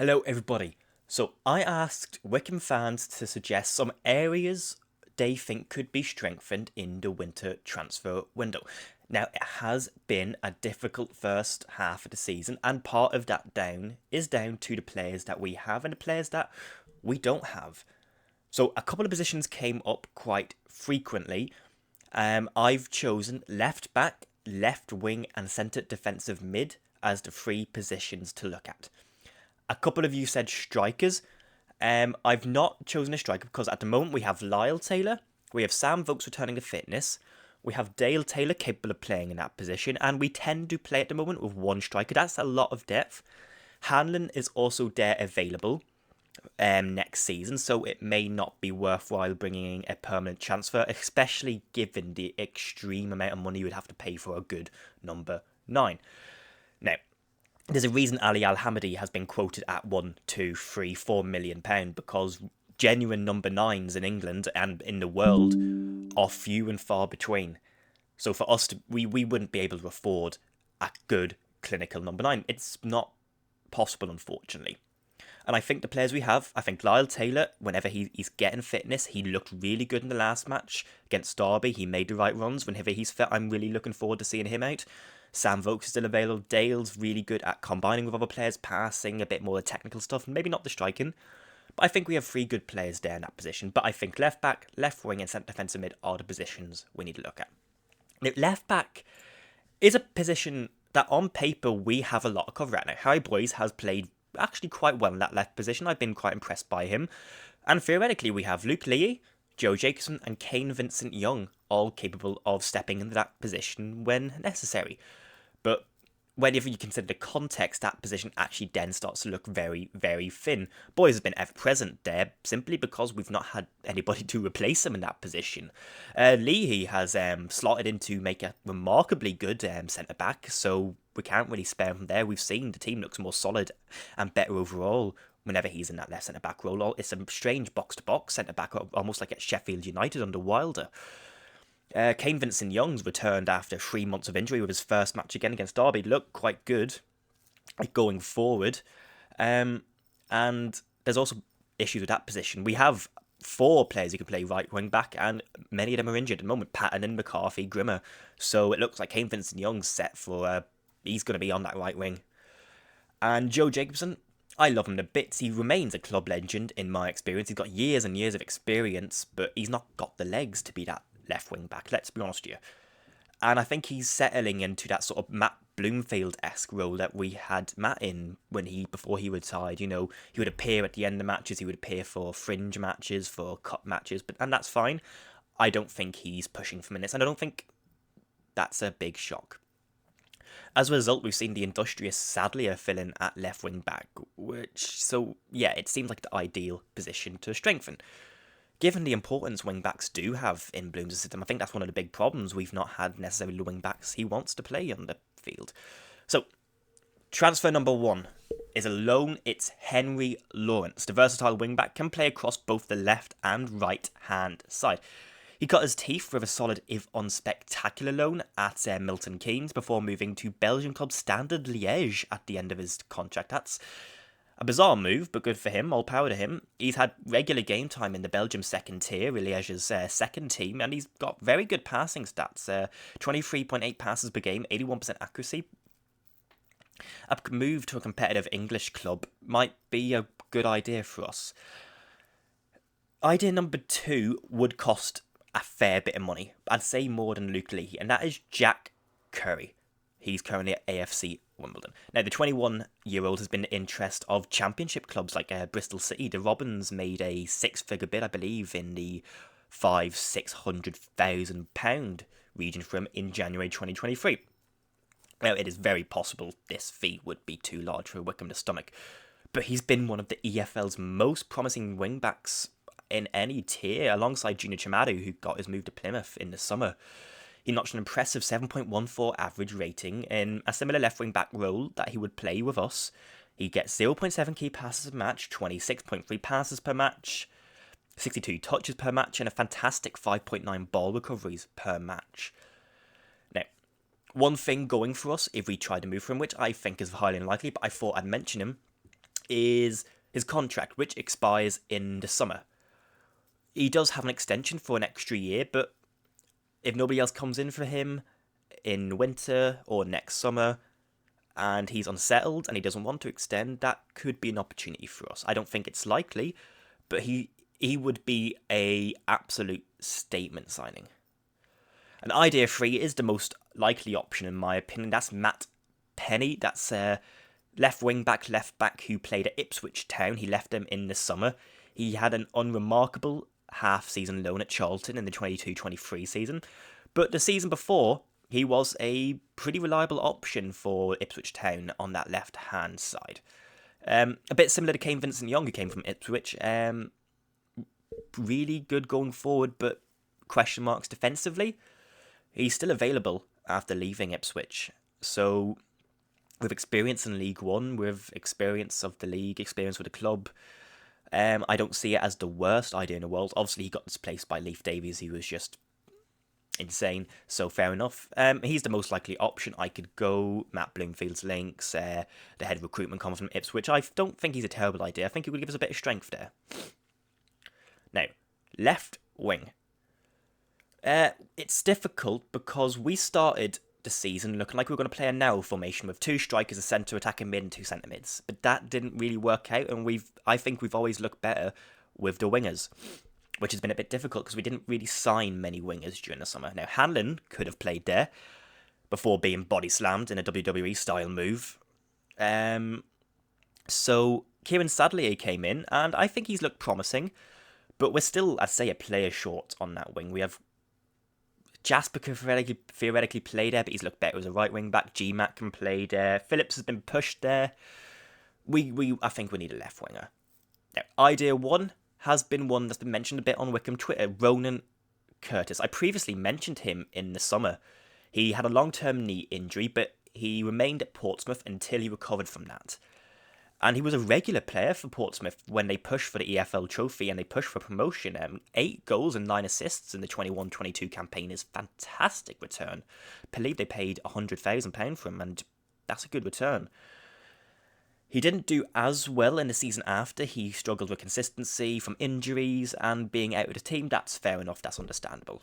Hello, everybody. So, I asked Wycombe fans to suggest some areas they think could be strengthened in the winter transfer window. Now, it has been a difficult first half of the season, and part of that is down to the players that we have and the players that we don't have. So, a couple of positions came up quite frequently. I've chosen left back, left wing, and centre defensive mid as the three positions to look at. A couple of you said strikers. I've not chosen a striker because at the moment we have Lyle Taylor, we have Sam Vokes returning to fitness, we have Dale Taylor capable of playing in that position, and we tend to play at the moment with one striker. That's a lot of depth. Hanlon is also there available next season, so it may not be worthwhile bringing in a permanent transfer, especially given the extreme amount of money you would have to pay for a good number 9. Now, there's a reason Ali Al Hamidi has been quoted at 1, 2, 3, 4 million pound because genuine number 9s in England and in the world are few and far between. So for us we wouldn't be able to afford a good clinical number 9. It's not possible, unfortunately. And I think the players we have, I think Lyle Taylor, whenever he's getting fitness, he looked really good in the last match against Derby. He made the right runs. Whenever he's fit, I'm really looking forward to seeing him out. Sam Vokes is still available. Dale's really good at combining with other players, passing, a bit more of the technical stuff, maybe not the striking. But I think we have three good players there in that position. But I think left back, left wing, and centre defensive mid are the positions we need to look at. Now, left back is a position that on paper we have a lot of cover at now. Harry Boyes has played actually quite well in that left position. I've been quite impressed by him. And theoretically, we have Luke Leahy, Joe Jacobson, and Kane Vincent Young, all capable of stepping into that position when necessary. But whenever you consider the context, that position actually then starts to look very, very thin. Boyes has been ever present there simply because we've not had anybody to replace him in that position. Leahy has slotted in to make a remarkably good centre back, so we can't really spare him there. We've seen the team looks more solid and better overall whenever he's in that left centre back role. It's a strange box to box centre back, almost like at Sheffield United under Wilder. Kane Vincent Young's returned after 3 months of injury with his first match again against Derby. Looked quite good going forward. And there's also issues with that position. We have 4 players who can play right wing back, and many of them are injured at the moment. Patton, McCarthy, Grimmer. So it looks like Kane Vincent Young's set for he's going to be on that right wing. And Joe Jacobson, I love him to bits. He remains a club legend in my experience. He's got years and years of experience, but he's not got the legs to be that left wing back, let's be honest with you. And I think he's settling into that sort of Matt Bloomfield-esque role that we had Matt in before he retired. You know, he would appear at the end of matches, he would appear for fringe matches, for cup matches, and that's fine. I don't think he's pushing for minutes, and I don't think that's a big shock. As a result, we've seen the industrious Sadlier fill in at left wing back, it seems like the ideal position to strengthen. Given the importance wing-backs do have in Bloom's system, I think that's one of the big problems. We've not had necessarily the wing-backs he wants to play on the field. So, transfer number 1 is a loan. It's Henry Lawrence. The versatile wing-back can play across both the left and right-hand side. He cut his teeth with a solid, if unspectacular, loan at Milton Keynes before moving to Belgian club Standard Liège at the end of his contract. That's a bizarre move, but good for him. All power to him. He's had regular game time in the Belgium second tier, Liège's second team, and he's got very good passing stats. 23.8 passes per game, 81% accuracy. A move to a competitive English club might be a good idea for us. Idea number 2 would cost a fair bit of money. I'd say more than Luke Leahy, and that is Jack Curry. He's currently at AFC Wimbledon. Now, the 21-year-old has been the interest of championship clubs like Bristol City. The Robins made a 6-figure bid, I believe, in the £500,000-600,000 region for him in January 2023. Now, it is very possible this fee would be too large for Wycombe to stomach, but he's been one of the EFL's most promising wing-backs in any tier, alongside Junior Chamadu, who got his move to Plymouth in the summer. He notched an impressive 7.14 average rating in a similar left-wing back role that he would play with us. He gets 0.7 key passes per match, 26.3 passes per match, 62 touches per match, and a fantastic 5.9 ball recoveries per match. Now, one thing going for us if we try to move for him, which I think is highly unlikely, but I thought I'd mention him, is his contract, which expires in the summer. He does have an extension for an extra year, but if nobody else comes in for him in winter or next summer, and he's unsettled and he doesn't want to extend, that could be an opportunity for us. I don't think it's likely, but he would be a absolute statement signing. And idea 3 is the most likely option in my opinion. That's Matt Penny. That's left wing back, left back who played at Ipswich Town. He left them in the summer. He had an unremarkable half-season loan at Charlton in the 22-23 season. But the season before, he was a pretty reliable option for Ipswich Town on that left-hand side. A bit similar to Kane Vincent-Young, who came from Ipswich. Really good going forward, but question marks defensively. He's still available after leaving Ipswich. So, with experience in League One, with experience of the league, experience with the club, I don't see it as the worst idea in the world. Obviously, he got displaced by Leif Davies, who was just insane, so fair enough. He's the most likely option. I could go Matt Bloomfield's links, the head of recruitment comes from Ipswich. I don't think he's a terrible idea. I think he would give us a bit of strength there. Now, left wing. It's difficult because we started the season looking like we were going to play a now formation with 2 strikers, a centre attacking mid and 2 centre mids. But that didn't really work out, and I think we've always looked better with the wingers, which has been a bit difficult because we didn't really sign many wingers during the summer. Now, Hanlon could have played there before being body slammed in a WWE style move. So Kieran Sadlier came in, and I think he's looked promising, but we're still, I'd say, a player short on that wing. We have Jasper could theoretically play there, but he's looked better as a right wing back. GMAT can play there. Phillips has been pushed there. I think we need a left winger. Now, idea 1 has been one that's been mentioned a bit on Wycombe Twitter. Ronan Curtis. I previously mentioned him in the summer. He had a long-term knee injury, but he remained at Portsmouth until he recovered from that. And he was a regular player for Portsmouth when they pushed for the EFL trophy and they pushed for promotion. 8 goals and 9 assists in the 21-22 campaign is fantastic return. I believe they paid £100,000 for him, and that's a good return. He didn't do as well in the season after. He struggled with consistency from injuries and being out of the team. That's fair enough. That's understandable.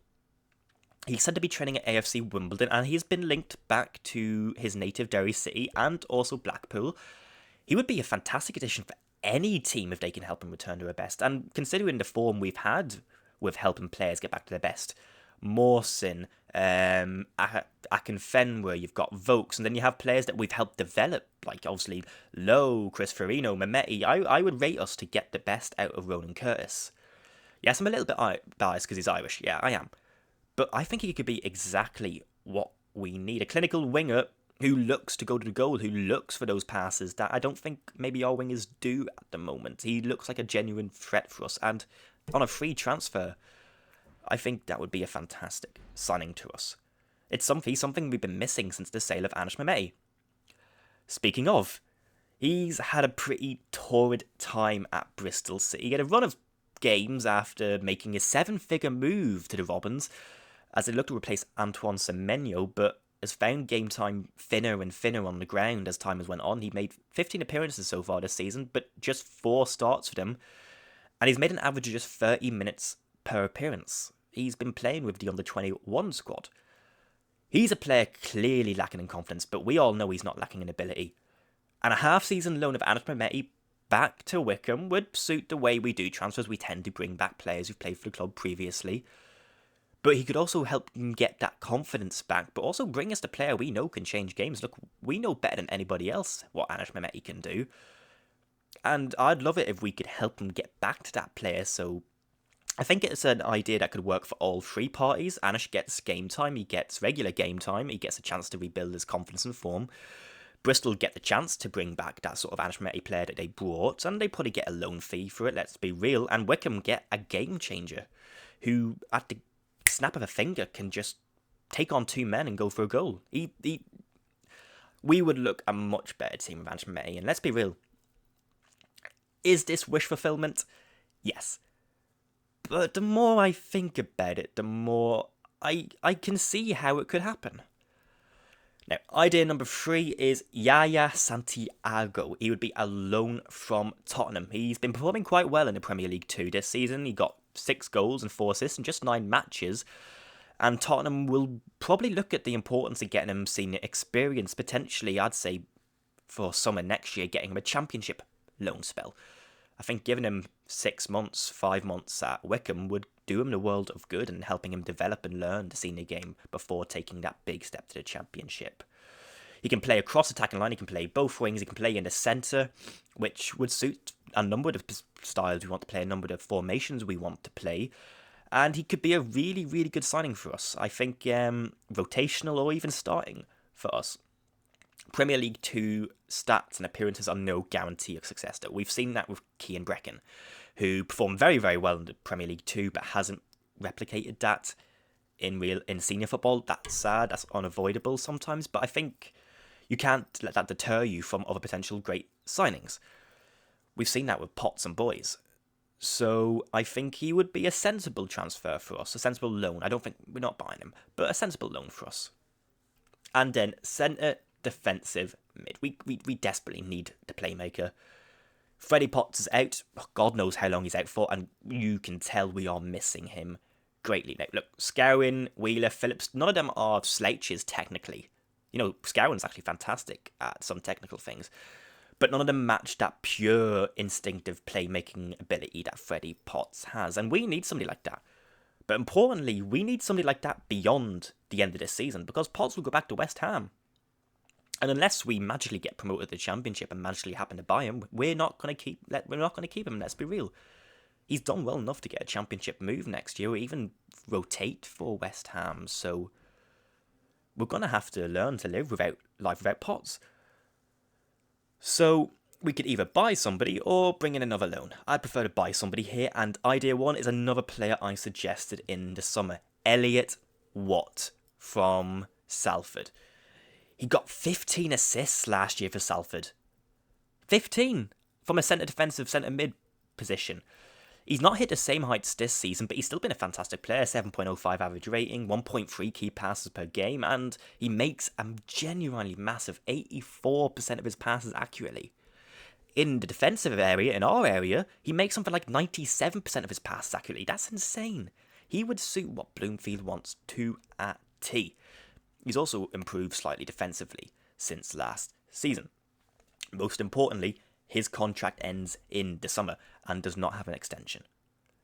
He's said to be training at AFC Wimbledon, and he's been linked back to his native Derry City and also Blackpool. He would be a fantastic addition for any team if they can help him return to their best. And considering the form we've had with helping players get back to their best, Mawson, Akinfenwa, you've got Vokes, and then you have players that we've helped develop, like obviously Lowe, Chris Farino, Mehmeti. I would rate us to get the best out of Ronan Curtis. Yes, I'm a little bit biased because he's Irish. Yeah, I am. But I think he could be exactly what we need. A clinical winger who looks to go to the goal, who looks for those passes that I don't think maybe our wingers do at the moment. He looks like a genuine threat for us, and on a free transfer, I think that would be a fantastic signing to us. It's something we've been missing since the sale of Anish Mehmeti. Speaking of, he's had a pretty torrid time at Bristol City. He had a run of games after making a 7-figure move to the Robins, as they look to replace Antoine Semenyo, but has found game time thinner and thinner on the ground as time has went on. He made 15 appearances so far this season, but just 4 starts for them. And he's made an average of just 30 minutes per appearance. He's been playing with the under-21 squad. He's a player clearly lacking in confidence, but we all know he's not lacking in ability. And a half-season loan of Anish Mehmeti back to Wycombe would suit the way we do transfers. We tend to bring back players who've played for the club previously. But he could also help him get that confidence back, but also bring us the player we know can change games. Look, we know better than anybody else what Anish Mehmeti can do. And I'd love it if we could help him get back to that player. So I think it's an idea that could work for all 3 parties. Anish gets game time, he gets regular game time, he gets a chance to rebuild his confidence and form. Bristol get the chance to bring back that sort of Anish Mehmeti player that they brought, and they probably get a loan fee for it, let's be real. And Wycombe get a game changer who, at the snap of a finger, can just take on 2 men and go for a goal. We would look a much better team with Anish Mehmeti, and let's be real. Is this wish fulfillment? Yes. But the more I think about it, the more I can see how it could happen. Now, idea number 3 is Yaya Santiago. He would be a loan from Tottenham. He's been performing quite well in the Premier League 2 this season. He got 6 goals and 4 assists in just 9 matches. And Tottenham will probably look at the importance of getting him senior experience, potentially, I'd say, for summer next year, getting him a championship loan spell. I think giving him 6 months, 5 months at Wycombe would do him the world of good and helping him develop and learn the senior game before taking that big step to the championship. He can play across attacking line, he can play both wings, he can play in the centre, which would suit a number of styles we want to play, a number of formations we want to play. And he could be a really, really good signing for us. I think rotational or even starting for us. Premier League 2 stats and appearances are no guarantee of success, though. We've seen that with Cian Brecken, who performed very, very well in the Premier League 2, but hasn't replicated that in senior football. That's sad, that's unavoidable sometimes, but I think you can't let that deter you from other potential great signings. We've seen that with Potts and Boys. So I think he would be a sensible transfer for us, a sensible loan. I don't think we're not buying him, but a sensible loan for us. And then centre defensive mid. We desperately need the playmaker. Freddie Potts is out. God knows how long he's out for, and you can tell we are missing him greatly. Now, look, Scowen, Wheeler, Phillips, none of them are slouches technically. You know, Scowen's actually fantastic at some technical things, but none of them match that pure instinctive playmaking ability that Freddie Potts has, and we need somebody like that. But importantly, we need somebody like that beyond the end of this season, because Potts will go back to West Ham. And unless we magically get promoted to the Championship and magically happen to buy him, we're not going to keep him. Let's be real. He's done well enough to get a Championship move next year, or even rotate for West Ham. So we're going to have to learn to live without Potts. So we could either buy somebody or bring in another loan. I'd prefer to buy somebody here, and idea 1 is another player I suggested in the summer, Elliot Watt from Salford. He got 15 assists last year for Salford. 15 from a centre defensive, centre mid position. He's not hit the same heights this season, but he's still been a fantastic player. 7.05 average rating, 1.3 key passes per game, and he makes a genuinely massive 84% of his passes accurately. In the defensive area, in our area, he makes something like 97% of his passes accurately. That's insane. He would suit what Bloomfield wants to a T. He's also improved slightly defensively since last season. Most importantly, his contract ends in the summer and does not have an extension.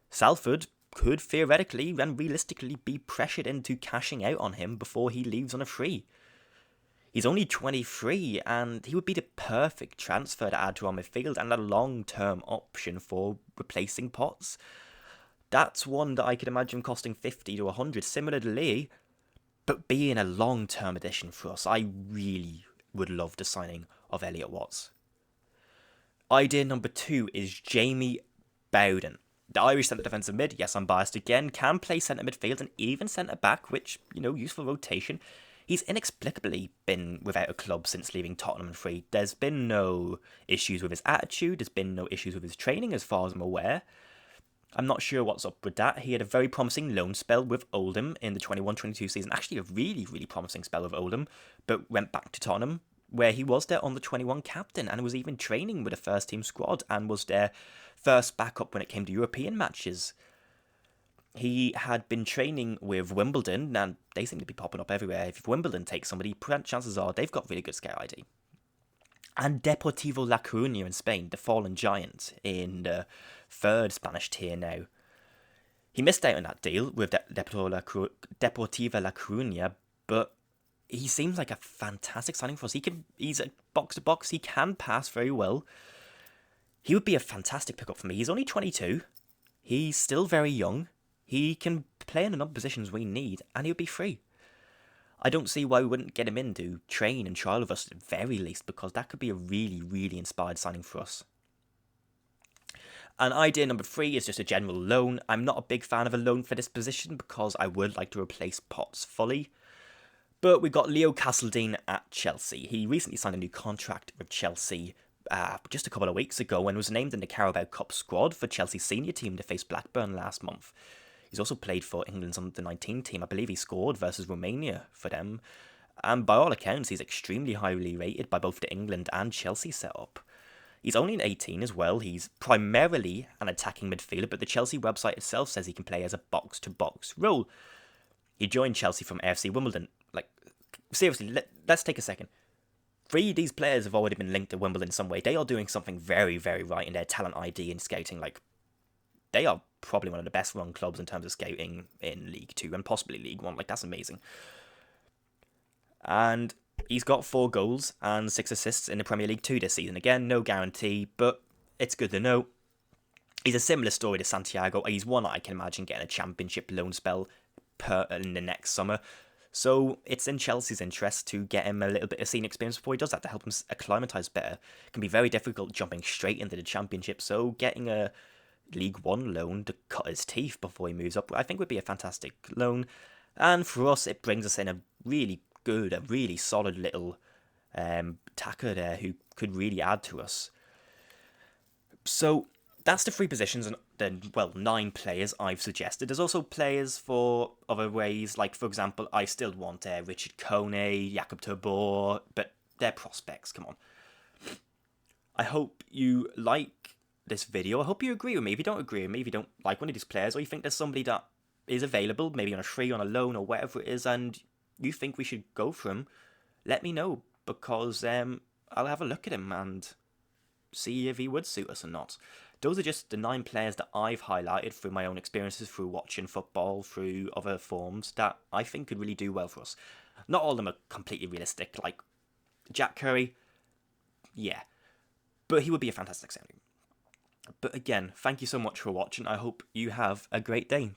Salford could theoretically and realistically be pressured into cashing out on him before he leaves on a free. He's only 23 and he would be the perfect transfer to add to our midfield and a long-term option for replacing Potts. That's one that I could imagine costing 50 to 100, similar to Lee, but being a long-term addition for us. I really would love the signing of Elliot Watts. Idea number 2 is Jamie Bowden. The Irish centre defensive mid, yes, I'm biased again, can play centre midfield and even centre back, which, useful rotation. He's inexplicably been without a club since leaving Tottenham and free. There's been no issues with his attitude, there's been no issues with his training as far as I'm aware. I'm not sure what's up with that. He had a very promising loan spell with Oldham in the 21-22 season. Actually, a really, really promising spell with Oldham, but went back to Tottenham, where he was their under-21 captain and was even training with the first-team squad and was their first backup when it came to European matches. He had been training with Wimbledon, and they seem to be popping up everywhere. If Wimbledon takes somebody, chances are they've got really good scout ID. And Deportivo La Coruña in Spain, the fallen giant in the third Spanish tier now. He missed out on that deal with Deportivo La Coruña, but he seems like a fantastic signing for us. He's a box-to-box, he can pass very well. He would be a fantastic pickup for me. He's only 22, he's still very young, he can play in a number of positions we need, and he would be free. I don't see why we wouldn't get him in to train and trial with us at the very least, because that could be a really, really inspired signing for us. And idea number 3 is just a general loan. I'm not a big fan of a loan for this position because I would like to replace Potts fully. But we've got Leo Castledine at Chelsea. He recently signed a new contract with Chelsea just a couple of weeks ago and was named in the Carabao Cup squad for Chelsea's senior team to face Blackburn last month. He's also played for England's under-19 team. I believe he scored versus Romania for them. And by all accounts, he's extremely highly rated by both the England and Chelsea setup. He's only an 18 as well. He's primarily an attacking midfielder, but the Chelsea website itself says he can play as a box-to-box role. He joined Chelsea from AFC Wimbledon. Like, seriously, let's take a second. 3 of these players have already been linked to Wimbledon in some way. They are doing something very, very right in their talent ID and scouting. Like, they are probably one of the best run clubs in terms of scouting in League 2 and possibly League 1. Like, that's amazing. And he's got 4 goals and 6 assists in the Premier League 2 this season. Again, no guarantee, but it's good to know. He's a similar story to Santiago. He's one I can imagine getting a championship loan spell in the next summer. So it's in Chelsea's interest to get him a little bit of scene experience before he does that, to help him acclimatise better. It can be very difficult jumping straight into the championship, so getting a League 1 loan to cut his teeth before he moves up, I think would be a fantastic loan. And for us, it brings us in a really good, a really solid little attacker there who could really add to us. So that's the 3 positions and the 9 players I've suggested. There's also players for other ways, like for example, I still want Richard Kone, Jakob Tabor, but they're prospects. Come on. I hope you like this video. I hope you agree with me. If you don't agree with me, if you don't like one of these players, or you think there's somebody that is available, maybe on a free, on a loan, or whatever it is, and you think we should go for him, let me know, because I'll have a look at him and see if he would suit us or not. Those are just the 9 players that I've highlighted through my own experiences, through watching football, through other forms, that I think could really do well for us. Not all of them are completely realistic, like Jack Curry, yeah, but he would be a fantastic signing. But again, thank you so much for watching. I hope you have a great day.